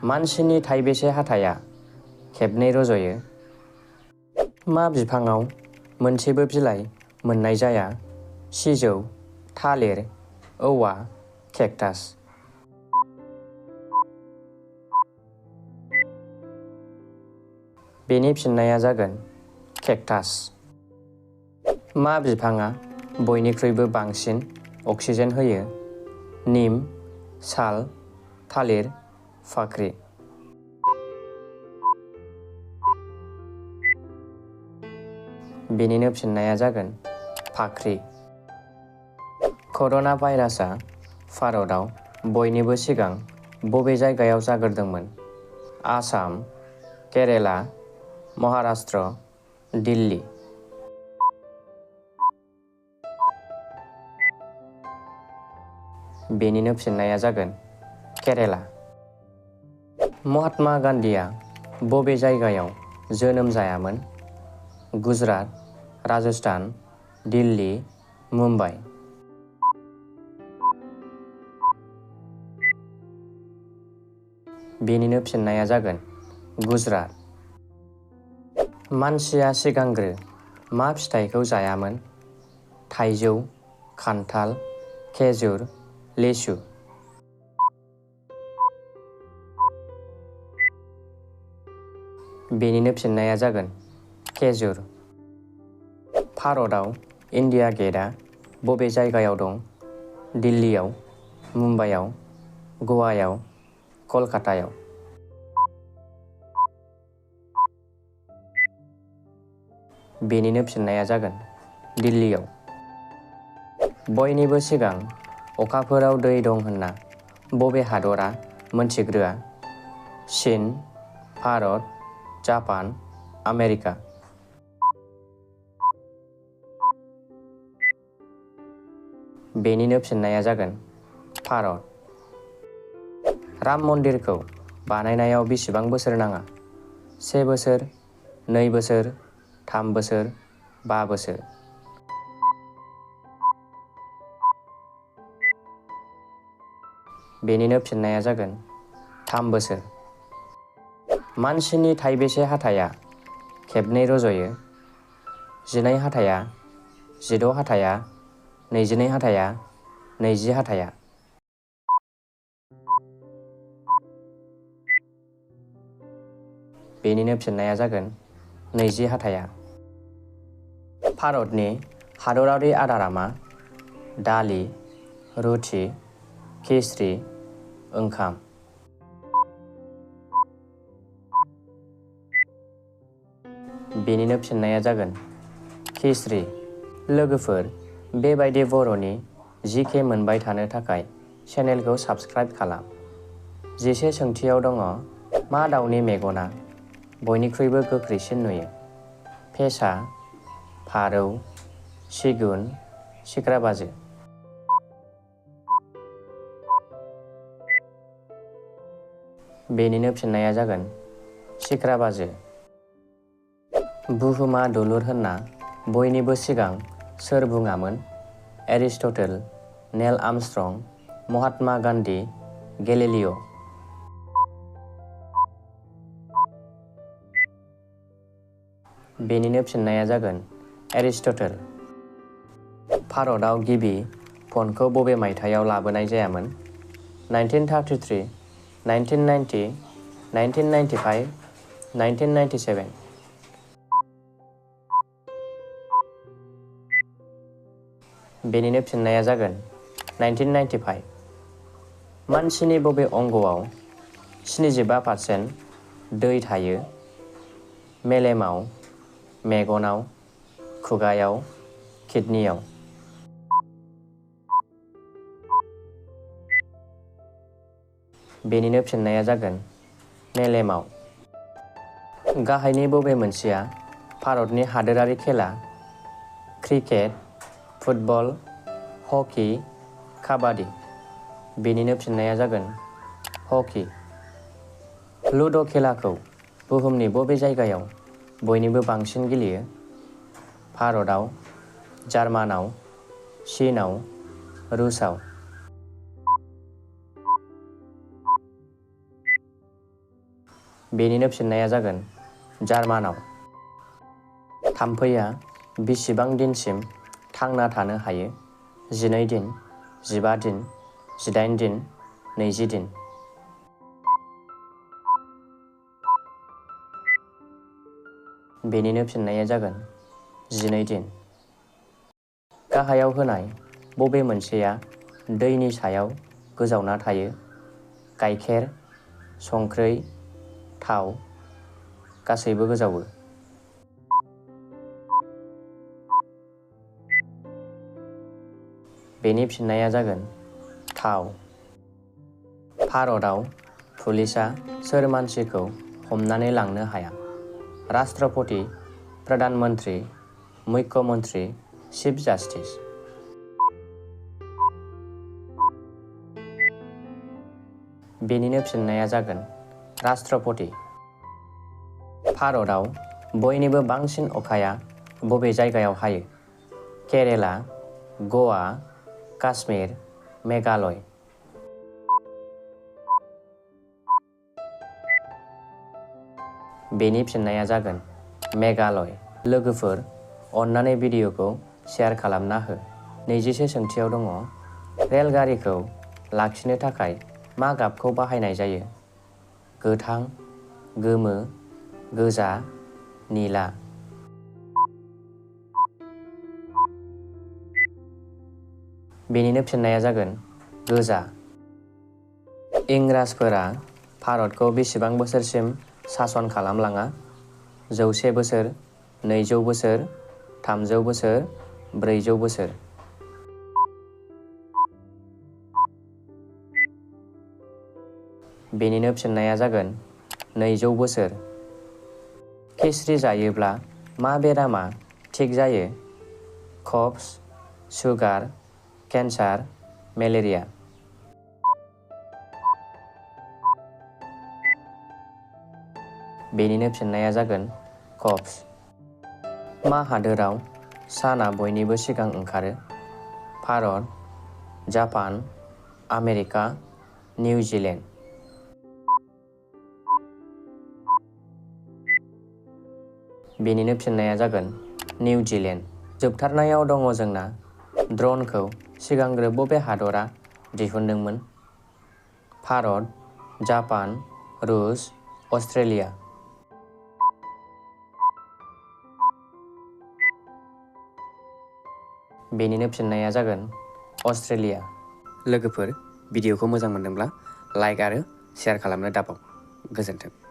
मानसिनि थाइबेसे हाथाइया खेबनै रज'यो? मा बिफाङाव मोनसेबो बिलाइ मोननाय जाया? सिजौ, थालिर, औवा, केक्टास। बेनि फिननाया जागोन केक्टास। मा बिफाङा बयनिख्रुइबो बांसिन अक्सिजेन होयो? निम, साल, थालिर, फाख्रि। बेनिनो फिननाया जागोन फाख्रि। कर'ना भाइरासआ भारतआव बयनिबो सिगां बबे जायगायाव जागोरदोंमोन? आसाम, केरेला, महाराष्ट्र, दिल्ली। बेनिनो फिननाया जागोन केरेला। महात्मा गान्धीआ बबे जायगायाव जोनोम जायामोन? गुजरात, राजस्थान, दिल्ली, मुम्बाइ। बेनिनो फिननाया जागोन गुजरात। मानसिया सिगांग्रो मा फिथाइखौ जायामोन? थाइजौ, खान्थाल, खेजुर, लिसु। बेनिनो फिननाया जागोन खेजुर। भारतआव इन्डिया गेटआ बबे जायगायाव दं? दिल्लीयाव, मुम्बाइआव, गवायाव, कलकातायाव। बेनिनो फिननाया जागोन दिल्लीयाव। बयनिबो सिगां अखाफोराव दै दं होनना बबे हादरा मोनथिग्रोआ? चीन, भारत, जापान, आमेरिका। बेनिनो फिननाया जागोन भारत। राम मन्दिरखौ बानायनायाव बेसेबां बोसोर नाङा? 1 बोसोर, 2 बोसोर, 3 बोसोर, 5 बोसोर। बेनिनो फिननाया जागोन 3 बोसोर। मानसिनि थाइबेसे हाथाइया खेबनै रज'यो? 12 हाथाइया, 16 हाथाइया, 22 हाथाइया, 20 हाथाइया। बेनिनो फिननाया जागोन 20 हाथाइया। भारतनि हादरारि आदारा मा? दालि, रुथि, खिचरि, ओंखाम। बेनिनो फिननाया जागोन खिचरि। लोगोफोर, बेबायदि बर'नि GK मोनबाय थानो थाखाय चेनेलखौ साबस्क्राइब खालाम। 10 सोंथियाव दङ मा दाउनि मेगना बयनिख्रुइबो गोख्रैसिन नुयो? फेसा, फारौ, सिगुन, सिख्राबाजो। बेनिनो फिननाया जागोन सिख्राबाजो। बुहुमा दुलुर होनना बयनिबो सिगां सोर बुङामोन? एरिस्टटेल, नेल आर्मस्ट्रं, महात्मा गान्धी, गेलिलिय'। बेनिनो फिननाया जागोन एरिस्टटेल। भारतआव गिबि फनखौ बबे मायथाइयाव लाबोनाय जायामोन? 1933, 1990, 1995, 1997। बेनिनो फिननाया जागोन 1995। मानसिनि बबे अंगआव 75% दै थायो? मेलेमाव, मेगनाव, खुगायाव, किडनियाव। बेनिनो फिननाया जागोन मेलेमाव। गाहायनि बबे मोनसेया भारतनि हादोरारि खेला? क्रिकेट, फुटबल, हकी, काबादि। बेनिनो फिननाया जागोन हकी। लुड' खेलाखौ बुहुमनि बबे जायगायाव बयनिबो बांसिन गेलेयो? भारतआव, जार्मानाव, चीनआव, रुसआव। बेनिनो फिननाया जागोन जार्मानाव। थाम्फैया बेसेबां दिनसिम थांना थानो हायो? 12 दिन, 15 दिन, 18 दिन, 20 दिन। बेनिनो फिननाया जागोन 12 दिन। गाहायाव होनाय बबे मोनसेया दैनि सायाव गोजावना थायो? गाइखेर, संख्रै, थाव, गासैबो गोजावो। बेनि फिननाया जागोन थाव। भारतआव पुलिसआ सोर मानसिखौ हमनानै लांनो हाया? राष्ट्रपति, प्रधान मन्त्रि, मुख्यमन्त्रि, चिफ जास्टिस। बेनिनो फिननाया जागोन राष्ट्रपति। भारतआव बयनिबो बांसिन अखाया बबे जायगायाव हायो? केरेला, गवा, काश्मीर, मेघालय। बेनि फिननाया जागोन मेघालय। लोगोफोर, अन्नानै भिडिअखौ शेयार खालामना हो। 21 सोंथियाव दङ, रेलगारिखौ लाखिनो थाखाय मा गाबखौ बाहायनाय जायो? गोथां, गोमो, गोजा, निला। बेनिनो फिननाया जागोन गोजा। इंराजफोरा भारतखौ बेसेबां बोसोरसिम सासन खालामलाङा? 100 बोसोर, 200 बोसोर, 300 बोसोर, 400 बोसोर। बेनिनो फिननाया जागोन 200 बोसोर। खिचड़ी जायोब्ला मा बेरामा थिग जायो? कब्ज, सुगार, केन्सार, मेलेरिया। बेनिनो फिननाया जागोन कब्ज। मा हादोराव साना बयनिबो सिगां ओंखारो? Bharat, Japan, America, New Zealand. बेनिनो फिननाया जागोन निउजिलेन्ड। जोबथारनायाव दङ जोंना ड्र'नखौ सिगांग्रो बबे हादरा दिहुनदोंमोन? भारत, जापान, रुस, अस्ट्रेलिया। बेनिनो फिननाया जागोन अस्ट्रेलिया। लोगोफोर, भिडिअखौ मोजां मोनदोंब्ला लाइक आरो शेयार खालामनो दाबाव। गोजोन्थों।